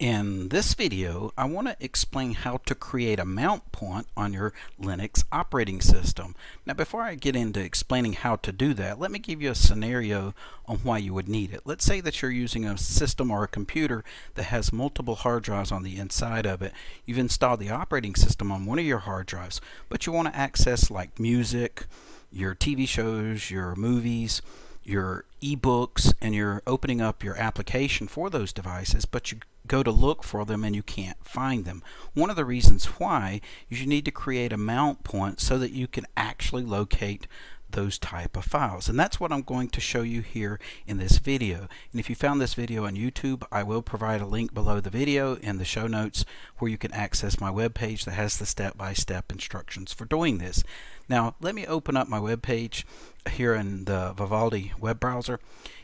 In this video, I want to explain how to create a mount point on your Linux operating system. Now, before I get into explaining how to do that, let me give you a scenario on why you would need it. Let's say that you're using a system or a computer that has multiple hard drives on the inside of it. You've installed the operating system on one of your hard drives, but you want to access like music, your TV shows, your movies, your ebooks, and you're opening up your application for those devices, but you go to look for them and you can't find them. One of the reasons why is you need to create a mount point so that you can actually locate those type of files, and that's what I'm going to show you here in this video. And if you found this video on YouTube, I will provide a link below the video in the show notes where you can access my web page that has the step-by-step instructions for doing this. Now let me open up my web page here in the Vivaldi web browser.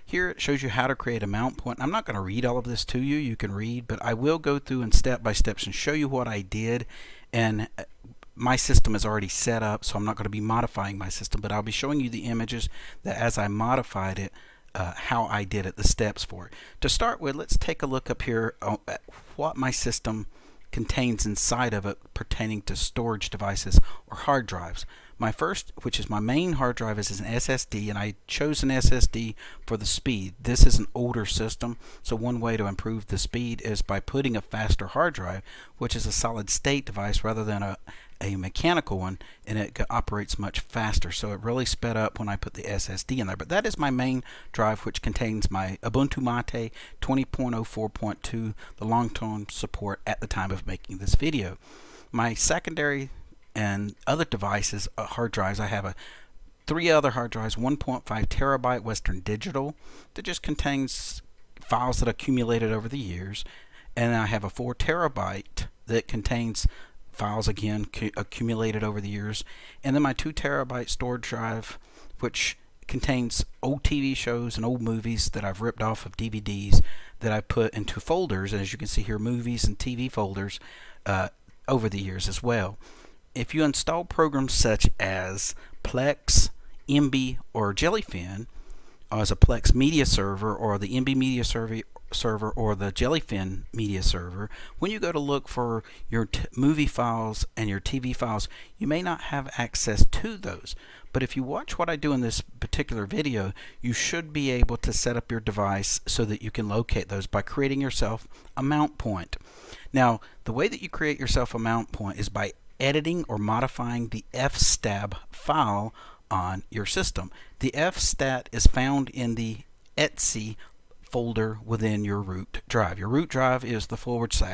Here it shows you how to create a mount point. I'm not going to read all of this to you. You can read, but I will go through in step-by-steps and show you what I did. And my system is already set up, so I'm not going to be modifying my system, but I'll be showing you the images that as I modified it, how I did it, the steps for it. To start with, let's take a look up here at what my system contains inside of it pertaining to storage devices or hard drives. My first, which is my main hard drive, is an SSD, and I chose an SSD for the speed. This is an older system, so one way to improve the speed is by putting a faster hard drive, which is a solid state device rather than a mechanical one, and it operates much faster. So it really sped up when I put the SSD in there. But that is my main drive, which contains my Ubuntu Mate 20.04.2, the long-term support at the time of making this video. My secondary and other devices, hard drives, I have three other hard drives, 1.5 terabyte Western Digital that just contains files that accumulated over the years, and I have a 4 terabyte that contains files again accumulated over the years, and then my 2 terabyte storage drive, which contains old TV shows and old movies that I've ripped off of DVDs that I put into folders, as you can see here, movies and TV folders over the years as well. If you install programs such as Plex, MB, or Jellyfin, as a Plex media server or the MB media server or the Jellyfin media server, when you go to look for your movie files and your TV files, you may not have access to those. But if you watch what I do in this particular video, you should be able to set up your device so that you can locate those by creating yourself a mount point. Now, the way that you create yourself a mount point is by editing or modifying the Fstab file on your system. The Fstat is found in the etc folder within your root drive. Your root drive is the /.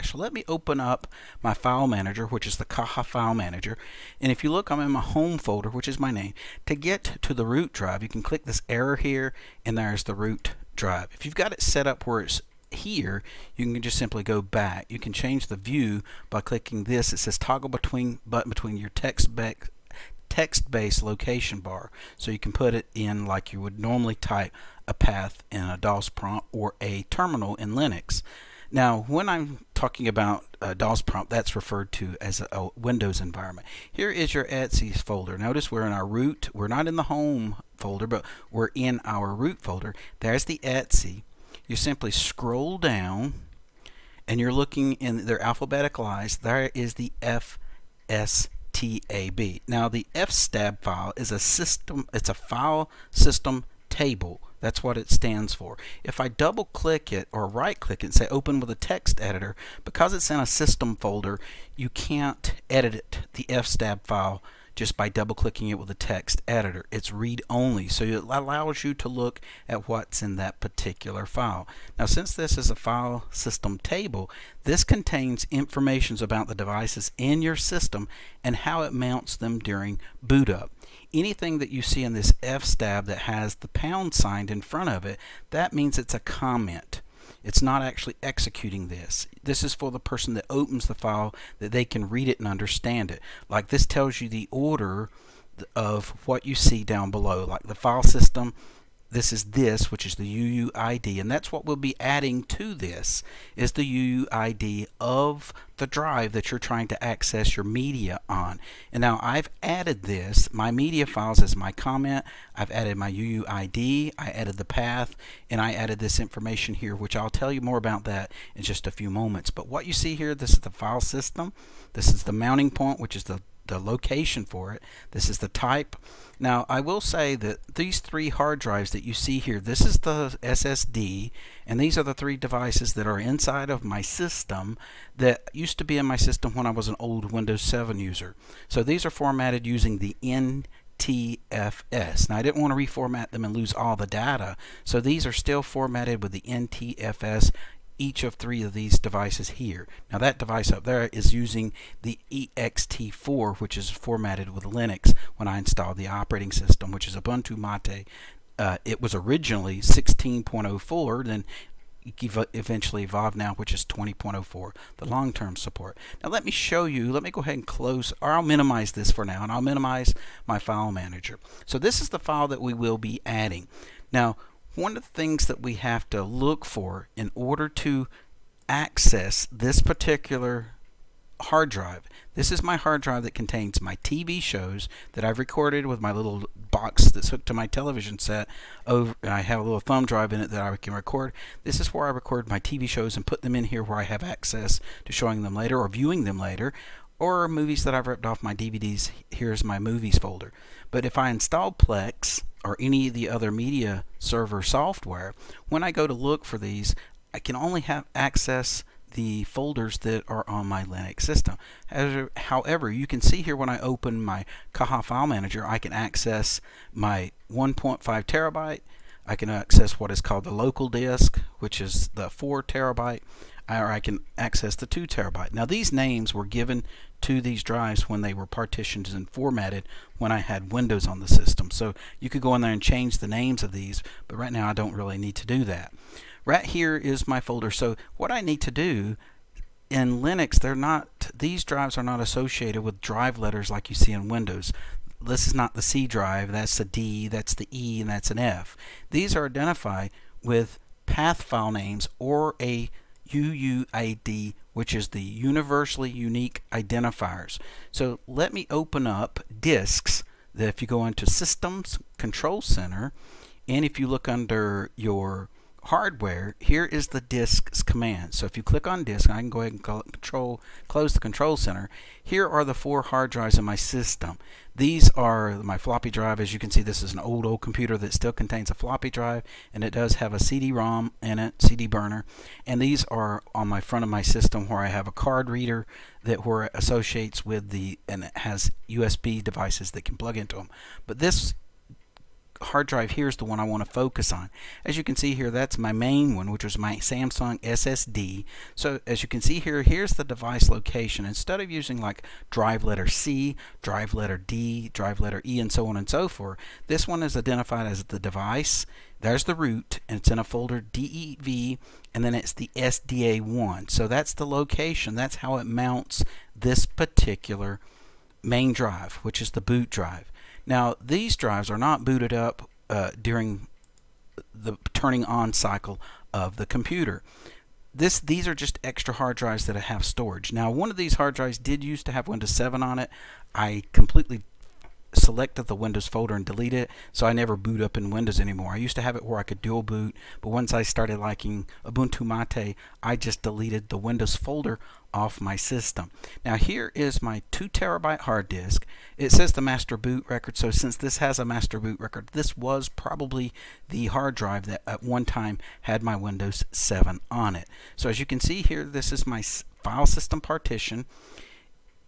So let me open up my file manager, which is the Caja file manager, and if you look, I'm in my home folder, which is my name. To get to the root drive, you can click this arrow here, and there's the root drive. If you've got it set up where it's here, you can just simply go back. You can change the view by clicking this. It says toggle button between your text-based location bar, so you can put it in like you would normally type a path in a DOS prompt or a terminal in Linux. Now, when I'm talking about DOS prompt, that's referred to as a Windows environment. Here is your etc folder. Notice we're in our root. We're not in the home folder, but we're in our root folder. There's the etc. You simply scroll down and you're looking in their alphabeticalized. There is the FSTAB. Now the Fstab file is a system, it's a file system table. That's what it stands for. If I double click it or right click it and say open with a text editor, because it's in a system folder, you can't edit the Fstab file just by double clicking it with a text editor. It's read only, so it allows you to look at what's in that particular file. Now, since this is a file system table, this contains information about the devices in your system and how it mounts them during boot up. Anything that you see in this Fstab that has the pound sign in front of it, that means it's a comment. It's not actually executing this. This is for the person that opens the file, that they can read it and understand it. Like this tells you the order of what you see down below, like the file system, this is this, which is the UUID, and that's what we'll be adding to this, is the UUID of the drive that you're trying to access your media on. And now I've added this, my media files as my comment, I've added my UUID, I added the path, and I added this information here, which I'll tell you more about that in just a few moments. But what you see here, this is the file system, this is the mounting point, which is the location for it. This is the type. Now I will say that these three hard drives that you see here, this is the SSD, and these are the three devices that are inside of my system that used to be in my system when I was an old Windows 7 user. So these are formatted using the NTFS. Now I didn't want to reformat them and lose all the data, so these are still formatted with the NTFS, each of three of these devices here. Now that device up there is using the ext4, which is formatted with Linux when I installed the operating system, which is Ubuntu Mate. It was originally 16.04, then eventually evolved now, which is 20.04, the long-term support. Now let me show you, let me go ahead and close, or I'll minimize this for now, and I'll minimize my file manager. So this is the file that we will be adding. Now one of the things that we have to look for in order to access this particular hard drive, this is my hard drive that contains my TV shows that I've recorded with my little box that's hooked to my television set. I have a little thumb drive in it that I can record. This is where I record my TV shows and put them in here where I have access to showing them later or viewing them later, or movies that I've ripped off my DVDs. Here's my movies folder. But if I install Plex or any of the other media server software, when I go to look for these, I can only have access the folders that are on my Linux system. However, you can see here when I open my Kaha File Manager, I can access my 1.5 terabyte. I can access what is called the local disk, which is the 4 terabyte, or I can access the 2 terabyte. Now these names were given to these drives when they were partitioned and formatted when I had Windows on the system. So you could go in there and change the names of these, but right now I don't really need to do that. Right here is my folder. So what I need to do in Linux, these drives are not associated with drive letters like you see in Windows. This is not the C drive, that's the D, that's the E, and that's an F. These are identified with path file names or a UUID, which is the universally unique identifiers. So let me open up disks. That if you go into Systems Control Center, and if you look under your hardware, here is the disks command. So if you click on disk, I can go ahead and close the control center. Here are the 4 hard drives in my system. These are my floppy drive. As you can see, this is an old computer that still contains a floppy drive, and it does have a CD-ROM in it, CD burner. And these are on my front of my system where I have a card reader that where it associates with and it has USB devices that can plug into them. But this hard drive here is the one I want to focus on. As you can see here, that's my main one, which was my Samsung SSD. So as you can see here, here's the device location. Instead of using like drive letter C, drive letter D, drive letter E, and so on and so forth, this one is identified as the device. There's the root, and it's in a folder DEV, and then it's the SDA1. So that's the location. That's how it mounts this particular main drive, which is the boot drive. Now these drives are not booted up during the turning on cycle of the computer. These are just extra hard drives that have storage. Now one of these hard drives did used to have Windows 7 on it. I completely selected the Windows folder and deleted it, so I never boot up in Windows anymore. I used to have it where I could dual boot, but once I started liking Ubuntu Mate, I just deleted the Windows folder off my system. Now here is my 2 terabyte hard disk. It says the master boot record, so since this has a master boot record, this was probably the hard drive that at one time had my Windows 7 on it. So as you can see here, this is my file system partition.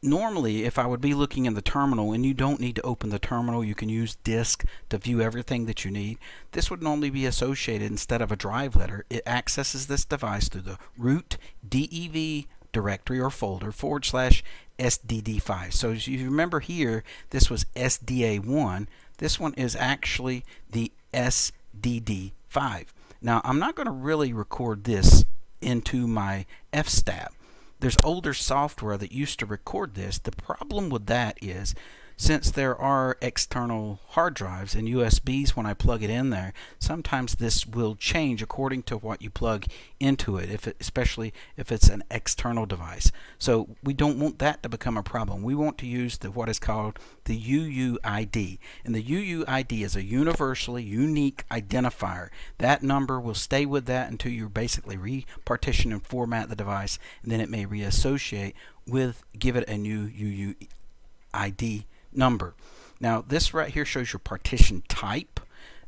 Normally, if I would be looking in the terminal, and you don't need to open the terminal, you can use disk to view everything that you need. This would normally be associated instead of a drive letter. It accesses this device through the root DEV directory or folder /SDD5. So as you remember here, this was SDA1. This one is actually the SDD5. Now, I'm not going to really record this into my Fstab. There's older software that used to record this. The problem with that is since there are external hard drives and USBs, when I plug it in there, sometimes this will change according to what you plug into it, especially if it's an external device. So we don't want that to become a problem. We want to use what is called the UUID. And the UUID is a universally unique identifier. That number will stay with that until you basically repartition and format the device, and then it may reassociate with, give it a new UUID number. Now this right here shows your partition type.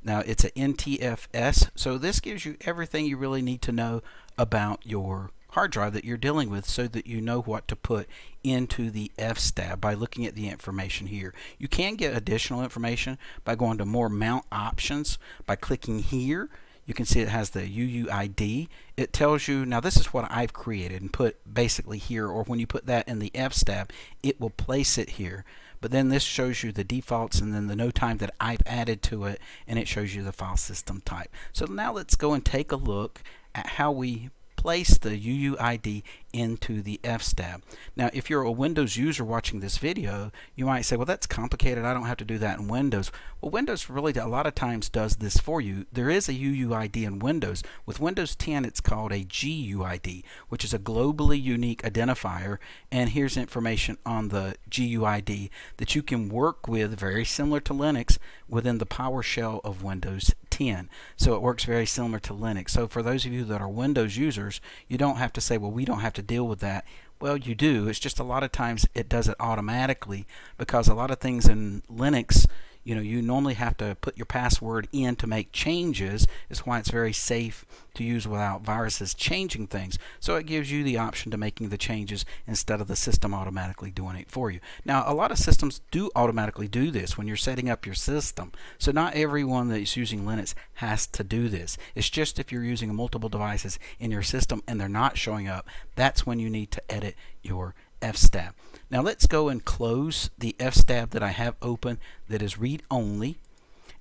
Now it's a NTFS, so this gives you everything you really need to know about your hard drive that you're dealing with, so that you know what to put into the Fstab by looking at the information here. You can get additional information by going to more mount options. By clicking here, you can see it has the UUID. It tells you, now this is what I've created and put basically here, or when you put that in the Fstab, it will place it here. But then this shows you the defaults and then the no time that I've added to it, and it shows you the file system type. So now let's go and take a look at how we place the UUID into the Fstab. Now if you're a Windows user watching this video, you might say, well, that's complicated, I don't have to do that in Windows. Well, Windows really a lot of times does this for you. There is a UUID in Windows. With Windows 10 it's called a GUID, which is a globally unique identifier, and here's information on the GUID that you can work with, very similar to Linux, within the PowerShell of Windows 10. So it works very similar to Linux. So for those of you that are Windows users, you don't have to say, well, we don't have to deal with that. Well, you do. It's just a lot of times it does it automatically, because a lot of things in Linux, you normally have to put your password in to make changes. It's why it's very safe to use without viruses changing things. So it gives you the option to making the changes instead of the system automatically doing it for you. Now, a lot of systems do automatically do this when you're setting up your system. So not everyone that's using Linux has to do this. It's just if you're using multiple devices in your system and they're not showing up, that's when you need to edit your Fstab. Now let's go and close the Fstab that I have open that is read-only,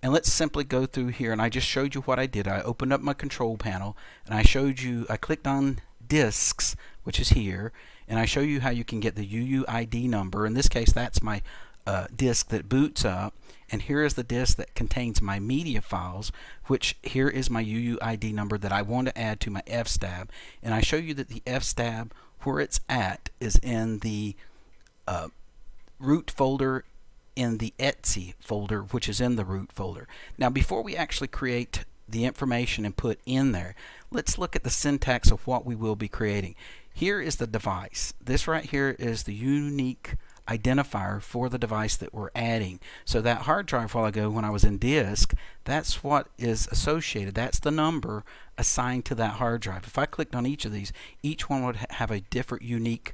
and let's simply go through here. And I just showed you what I did. I opened up my control panel and I showed you, I clicked on disks, which is here, and I show you how you can get the UUID number. In this case, that's my disk that boots up, and here is the disk that contains my media files, which here is my UUID number that I want to add to my Fstab. And I show you that the Fstab, where it's at, is in the root folder in the etc folder, which is in the root folder. Now before we actually create the information and put in there, let's look at the syntax of what we will be creating. Here is the device. This right here is the unique identifier for the device that we're adding. So that hard drive a while ago when I was in disk, that's what is associated. That's the number assigned to that hard drive. If I clicked on each of these, each one would have a different unique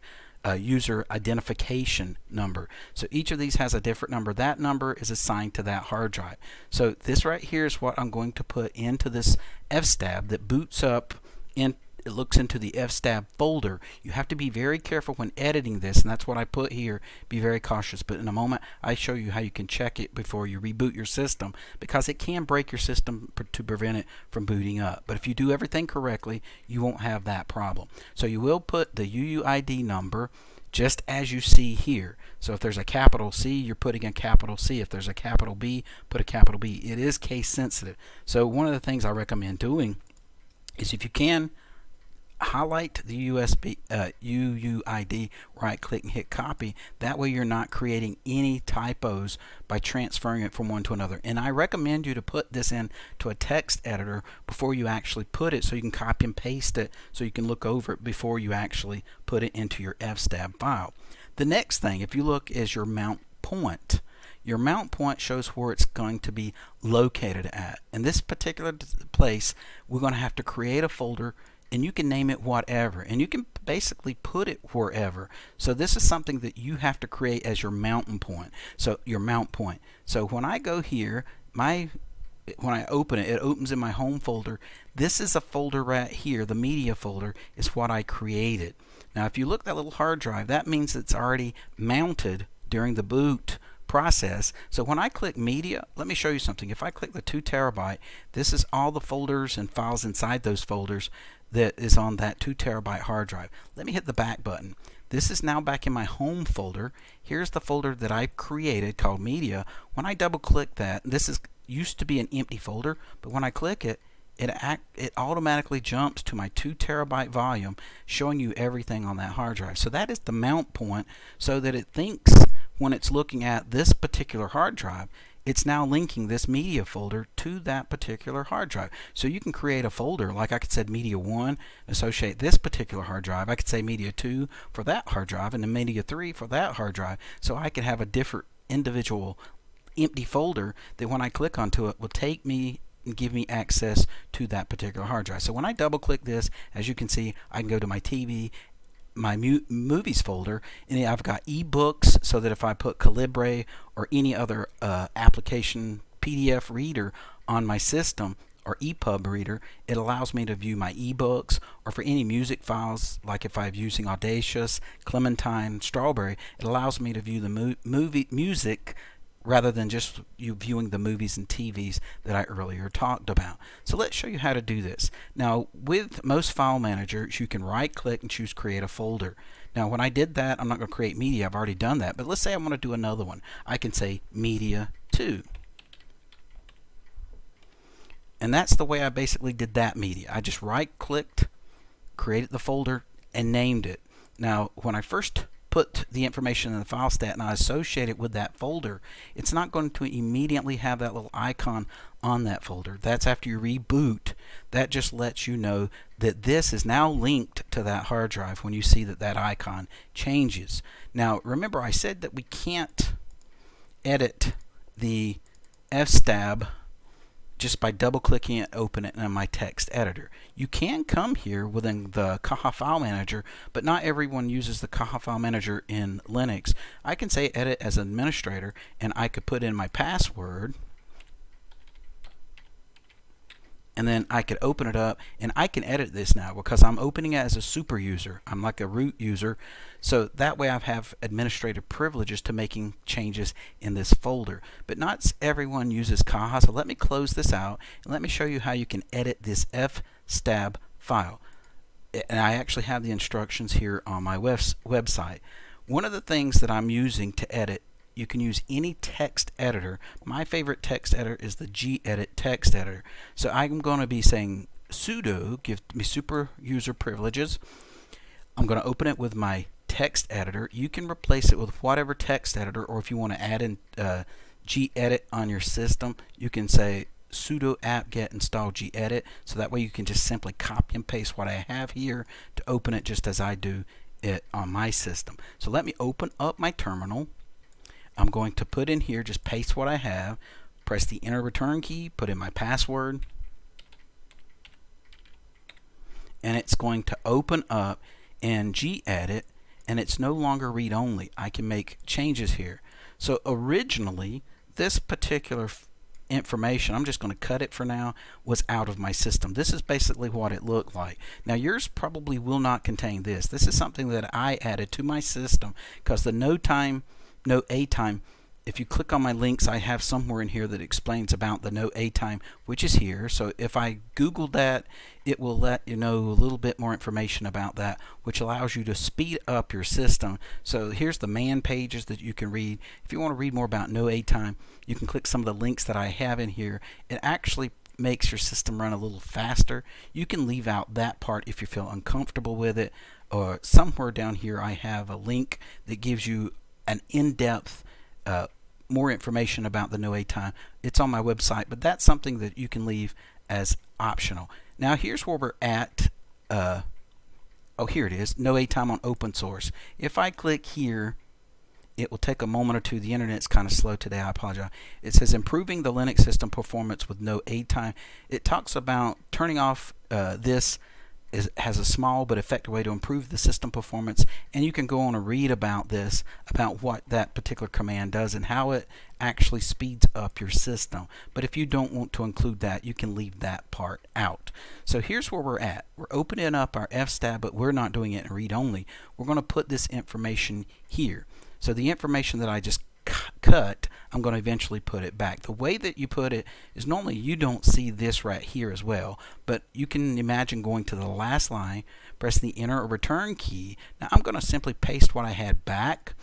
user identification number. So each of these has a different number. That number is assigned to that hard drive. So this right here is what I'm going to put into this Fstab that boots up in. It looks into the Fstab folder. You have to be very careful when editing this, and that's what I put here. Be very cautious. But in a moment, I show you how you can check it before you reboot your system, because it can break your system to prevent it from booting up. But if you do everything correctly, you won't have that problem. So you will put the UUID number just as you see here. So if there's a capital C, you're putting a capital C. If there's a capital B, put a capital B. It is case sensitive. So one of the things I recommend doing is, if you can, highlight the UUID, right click and hit copy. That way you're not creating any typos by transferring it from one to another. And I recommend you to put this in to a text editor before you actually put it, so you can copy and paste it, so you can look over it before you actually put it into your Fstab file. The next thing, if you look, is your mount point. Your mount point shows where it's going to be located at. In this particular place, we're going to have to create a folder, and you can name it whatever, and you can basically put it wherever. So this is something that you have to create as your mountain point. So your mount point. So when I go here, when I open it, it opens in my home folder. This is a folder right here. The media folder is what I created. Now if you look at that little hard drive, that means it's already mounted during the boot process. So when I click media, let me show you something. If I click the 2 terabyte, this is all the folders and files inside those folders that is on that 2 terabyte hard drive. Let me hit the back button. This is now back in my home folder. Here's the folder that I created called media. When I double click that, this is used to be an empty folder, but when I click it, it automatically jumps to my 2 terabyte volume, showing you everything on that hard drive. So that is the mount point, so that it thinks when it's looking at this particular hard drive, it's now linking this media folder to that particular hard drive. So you can create a folder, like I could say media 1, associate this particular hard drive. I could say media 2 for that hard drive, and then media 3 for that hard drive. So I could have a different individual empty folder that when I click onto it will take me and give me access to that particular hard drive. So when I double click this, as you can see, I can go to my TV, my movies folder, and I've got ebooks, so that if I put Calibre or any other application PDF reader on my system, or EPUB reader, it allows me to view my ebooks, or for any music files, like if I'm using Audacious, Clementine, Strawberry, it allows me to view the music rather than just you viewing the movies and TVs that I earlier talked about. So let's show you how to do this. Now, with most file managers, you can right click and choose create a folder. Now, when I did that, I'm not going to create media, I've already done that, but let's say I want to do another one. I can say media 2. And that's the way I basically did that media. I just right clicked, created the folder, and named it. Now, when I first put the information in the file stat and I associate it with that folder, it's not going to immediately have that little icon on that folder. That's after you reboot. That just lets you know that this is now linked to that hard drive when you see that that icon changes. Now, remember I said that we can't edit the Fstab just by double clicking it, open it in my text editor. You can come here within the Caja File Manager, but not everyone uses the Caja File Manager in Linux. I can say edit as an administrator, and I could put in my password, and then I could open it up, and I can edit this now because I'm opening it as a super user. I'm like a root user, so that way I have administrative privileges to making changes in this folder. But not everyone uses Caja, so let me close this out and let me show you how you can edit this Fstab file. And I actually have the instructions here on my website. One of the things that I'm using to edit, you can use any text editor. My favorite text editor is the gedit text editor. So I'm going to be saying sudo, give me super user privileges. I'm going to open it with my text editor. You can replace it with whatever text editor, or if you want to add in gedit on your system, you can say sudo apt-get install gedit. So that way you can just simply copy and paste what I have here to open it just as I do it on my system. So let me open up my terminal. I'm going to put in here, just paste what I have, press the enter return key, put in my password, and it's going to open up in gedit, and it's no longer read-only. I can make changes here. So originally, this particular information, I'm just going to cut it for now, was out of my system. This is basically what it looked like. Now yours probably will not contain this. This is something that I added to my system because the no A time, if you click on my links, I have somewhere in here that explains about the no A time, which is here. So if I Google that, it will let you know a little bit more information about that, which allows you to speed up your system. So here's the man pages that you can read. If you want to read more about no A time, you can click some of the links that I have in here. It actually makes your system run a little faster. You can leave out that part if you feel uncomfortable with it, or somewhere down here I have a link that gives you an in-depth more information about the no A time. It's on my website, but that's something that you can leave as optional. Now here's where we're at. Oh, here it is, no A time on open source. If I click here, it will take a moment or two. The internet's kind of slow today, I apologize. It says improving the Linux system performance with no A time. It talks about turning off this has a small but effective way to improve the system performance, and you can go on and read about this, about what that particular command does and how it actually speeds up your system. But if you don't want to include that, you can leave that part out. So here's where we're at. We're opening up our Fstab, but we're not doing it in read-only. We're going to put this information here. So the information that I just cut, I'm going to eventually put it back. The way that you put it is normally you don't see this right here as well, but you can imagine going to the last line, press the enter or return key. Now I'm going to simply paste what I had back.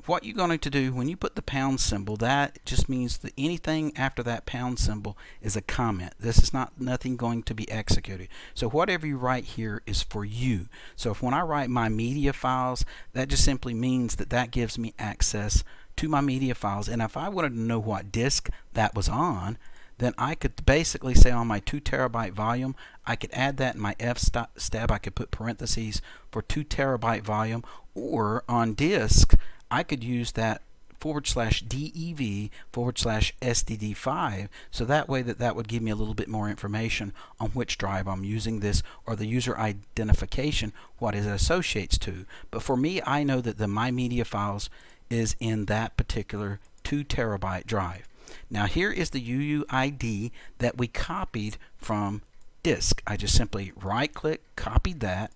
What you're going to do when you put the pound symbol, that just means that anything after that pound symbol is a comment. This is nothing going to be executed. So whatever you write here is for you. So if when I write my media files, that just simply means that that gives me access to my media files. And if I wanted to know what disk that was on, then I could basically say on my 2 terabyte volume, I could add that in my Fstab. I could put parentheses for 2 terabyte volume, or on disk, I could use that /dev/SDD5, so that way that would give me a little bit more information on which drive I'm using this, or the user identification, what it associates to. But for me, I know that the My Media Files is in that particular 2 terabyte drive. Now here is the UUID that we copied from disk. I just simply right click, copied that,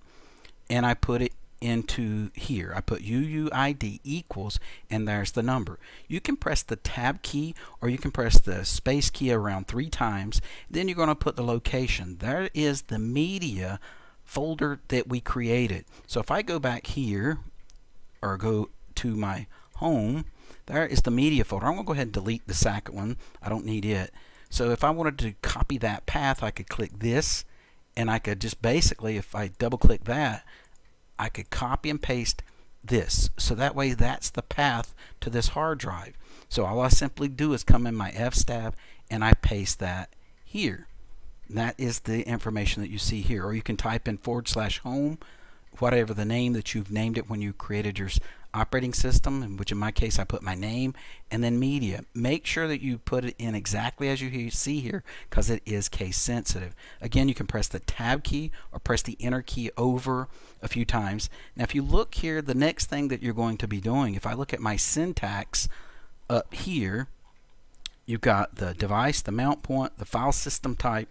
and I put it into here. I put UUID equals, and there's the number. You can press the tab key or you can press the space key around 3 times. Then you're going to put the location. There is the media folder that we created. So if I go back here or go to my home, there is the media folder. I'm going to go ahead and delete the second one. I don't need it. So if I wanted to copy that path, I could click this, and I could just basically, if I double click that, I could copy and paste this. So that way that's the path to this hard drive. So all I simply do is come in my Fstab and I paste that here. And that is the information that you see here. Or you can type in /home, whatever the name that you've named it when you created your operating system, which in my case I put my name, and then media. Make sure that you put it in exactly as you see here, because it is case sensitive. Again, you can press the tab key or press the enter key over a few times. Now if you look here, the next thing that you're going to be doing, if I look at my syntax up here, you've got the device, the mount point, the file system type.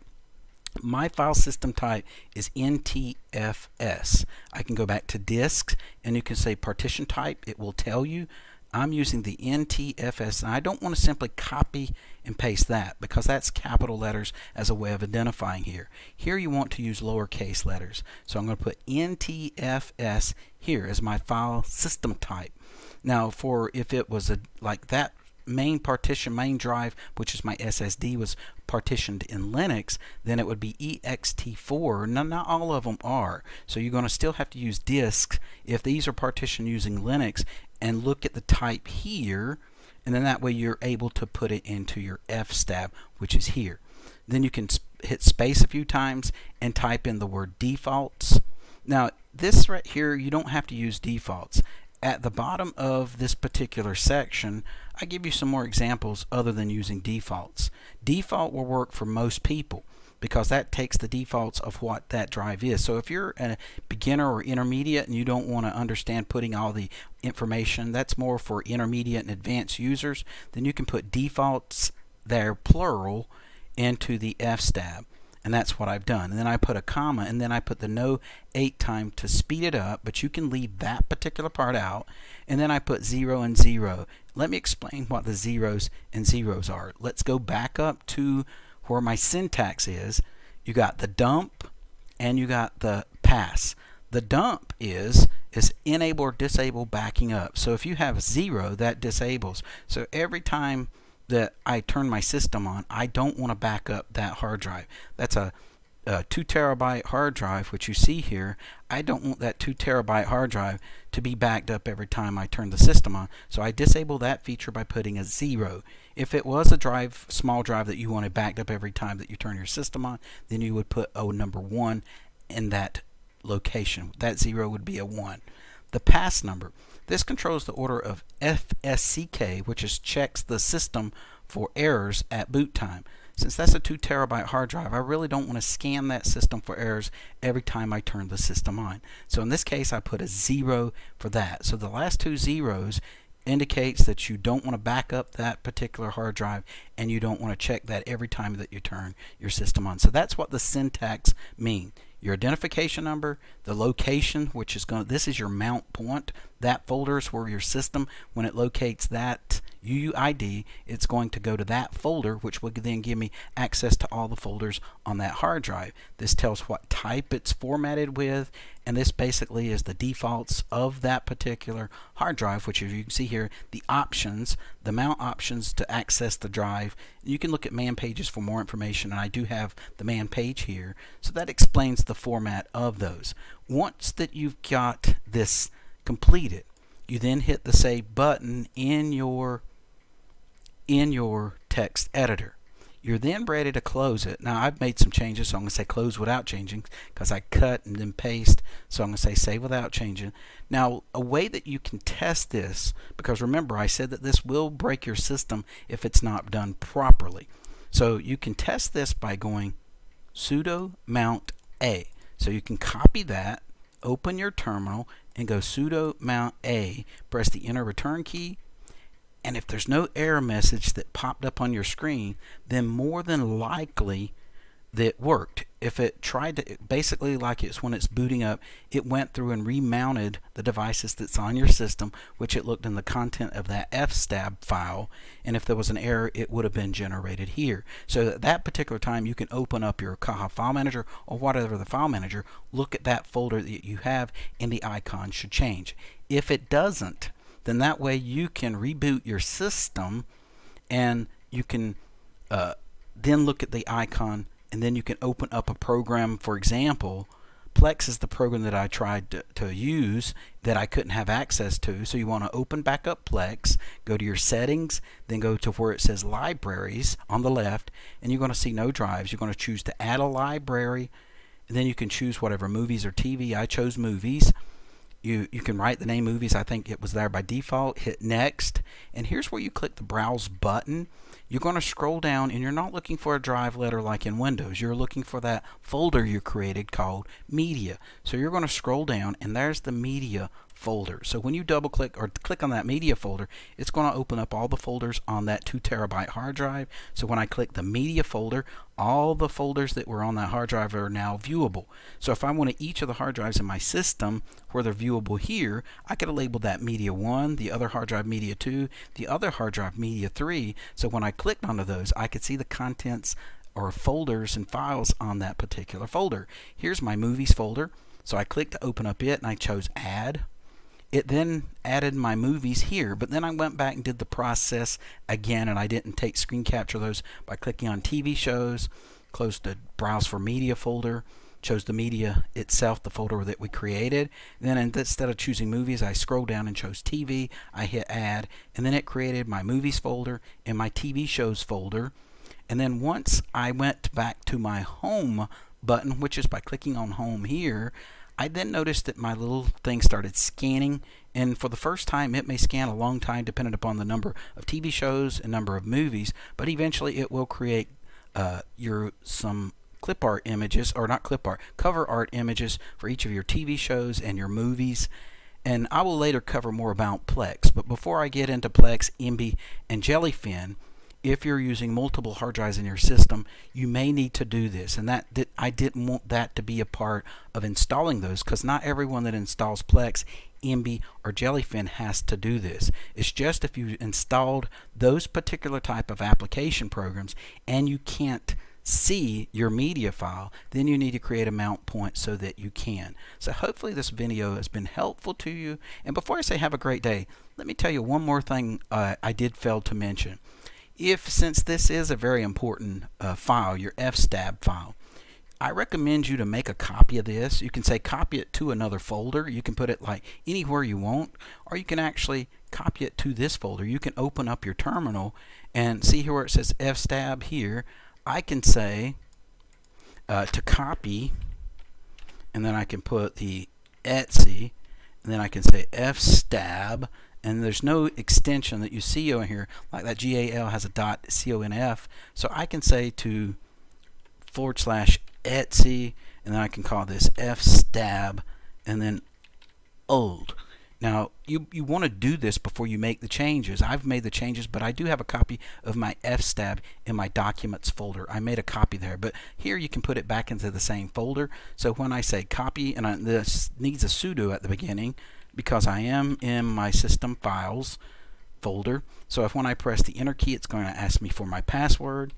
My file system type is NTFS. I can go back to disks and you can say partition type. It will tell you I'm using the NTFS, and I don't want to simply copy and paste that because that's capital letters as a way of identifying here. Here you want to use lowercase letters. So I'm going to put NTFS here as my file system type. Now for if it was like that main drive, which is my SSD, was partitioned in Linux, then it would be ext4. Now, not all of them are, so you're going to still have to use disks if these are partitioned using Linux, and look at the type here, and then that way you're able to put it into your Fstab, which is here. Then you can hit space a few times and type in the word defaults. Now this right here, you don't have to use defaults. At the bottom of this particular section, I give you some more examples other than using defaults. Default will work for most people because that takes the defaults of what that drive is. So if you're a beginner or intermediate and you don't want to understand putting all the information, that's more for intermediate and advanced users, then you can put defaults there, plural, into the Fstab. And that's what I've done. And then I put a comma, and then I put the no 8 time to speed it up, but you can leave that particular part out. And then I put 0 and 0. Let me explain what the zeros and zeros are. Let's go back up to where my syntax is. You got the dump and you got the pass. The dump is enable or disable backing up. So if you have 0, that disables. So every time that I turn my system on, I don't want to back up that hard drive. That's a 2 terabyte hard drive, which you see here. I don't want that 2 terabyte hard drive to be backed up every time I turn the system on. So I disable that feature by putting a 0. If it was a small drive that you wanted backed up every time that you turn your system on, then you would put number 1 in that location. That 0 would be a 1. The pass number. This controls the order of FSCK, which checks the system for errors at boot time. Since that's a 2 terabyte hard drive, I really don't want to scan that system for errors every time I turn the system on. So in this case, I put a 0 for that. So the last 2 zeros indicates that you don't want to back up that particular hard drive and you don't want to check that every time that you turn your system on. So that's what the syntax means. Your identification number, the location, which is this is your mount point. That folder is where your system, when it locates that, UUID, it's going to go to that folder, which will then give me access to all the folders on that hard drive. This tells what type it's formatted with, and this basically is the defaults of that particular hard drive, which, as you can see here, the options, the mount options to access the drive. You can look at man pages for more information, and I do have the man page here. So that explains the format of those. Once that you've got this completed, you then hit the save button in your text editor. You're then ready to close it. Now I've made some changes, so I'm going to say close without changing because I cut and then paste. So I'm going to say save without changing. Now a way that you can test this, because remember I said that this will break your system if it's not done properly. So you can test this by going sudo mount A. So you can copy that, open your terminal, and go sudo mount A, press the enter return key, and if there's no error message that popped up on your screen, then more than likely that worked. If it tried to, basically like it's when it's booting up, it went through and remounted the devices that's on your system, which it looked in the content of that Fstab file, and if there was an error, it would have been generated here. So at that particular time, you can open up your Caja file manager or whatever the file manager, look at that folder that you have, and the icon should change. If it doesn't, then that way you can reboot your system, and you can then look at the icon, and then you can open up a program. For example, Plex is the program that I tried to use that I couldn't have access to. So you want to open back up Plex, go to your settings, then go to where it says libraries on the left, and you're going to see no drives. You're going to choose to add a library, and then you can choose whatever movies or TV. I chose movies. You can write the name movies. I think it was there by default. Hit next, and here's where you click the browse button. You're going to scroll down, and you're not looking for a drive letter like in Windows. You're looking for that folder you created called media. So you're going to scroll down, and there's the media folder. So when you double click or click on that media folder, it's going to open up all the folders on that 2 terabyte hard drive. So when I click the media folder, all the folders that were on that hard drive are now viewable. So if I wanted each of the hard drives in my system where they're viewable here, I could have labeled that media 1, the other hard drive media 2, the other hard drive media 3. So when I clicked onto those, I could see the contents or folders and files on that particular folder. Here's my movies folder. So I clicked to open up it, and I chose add. It then added my movies here, but then I went back and did the process again, and I didn't take screen capture those by clicking on TV shows, closed the browse for media folder, chose the media itself, the folder that we created. Then instead of choosing movies, I scrolled down and chose TV. I hit add, and then it created my movies folder and my TV shows folder. And then once I went back to my home button, which is by clicking on home here, I then noticed that my little thing started scanning, and for the first time it may scan a long time depending upon the number of TV shows and number of movies, but eventually it will create some clip art images, or not clip art, cover art images for each of your TV shows and your movies. And I will later cover more about Plex, but before I get into Plex, Emby, and Jellyfin, if you're using multiple hard drives in your system, you may need to do this. And I didn't want that to be a part of installing those, because not everyone that installs Plex, Emby, or Jellyfin has to do this. It's just if you installed those particular type of application programs and you can't see your media file, then you need to create a mount point so that you can. So hopefully this video has been helpful to you. And before I say have a great day, let me tell you one more thing I did fail to mention. Since this is a very important file, your Fstab file, I recommend you to make a copy of this. You can say copy it to another folder. You can put it like anywhere you want, or you can actually copy it to this folder. You can open up your terminal and see here where it says Fstab here. I can say to copy, and then I can put the etc, and then I can say Fstab, and there's no extension that you see over here, like that GAL has a .conf, so I can say to /etc, and then I can call this Fstab, and then old. Now you want to do this before you make the changes. I've made the changes, but I do have a copy of my Fstab in my documents folder. I made a copy there, but here you can put it back into the same folder. So when I say copy, and this needs a sudo at the beginning because I am in my system files, folder. So if when I press the enter key, it's going to ask me for my password.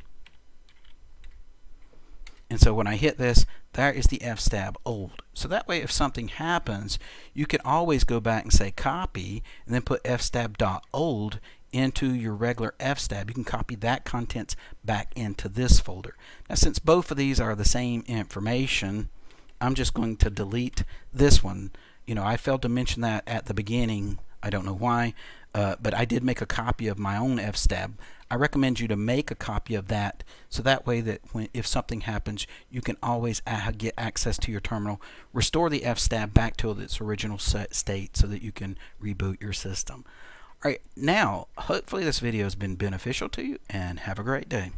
And so when I hit this, there is the Fstab old. So that way, if something happens, you can always go back and say copy, and then put fstab.old into your regular Fstab. You can copy that contents back into this folder. Now, since both of these are the same information, I'm just going to delete this one. I failed to mention that at the beginning. I don't know why, but I did make a copy of my own Fstab. I recommend you to make a copy of that, so that way that if something happens, you can always get access to your terminal, restore the Fstab back to its original state so that you can reboot your system. All right, now, hopefully this video has been beneficial to you, and have a great day.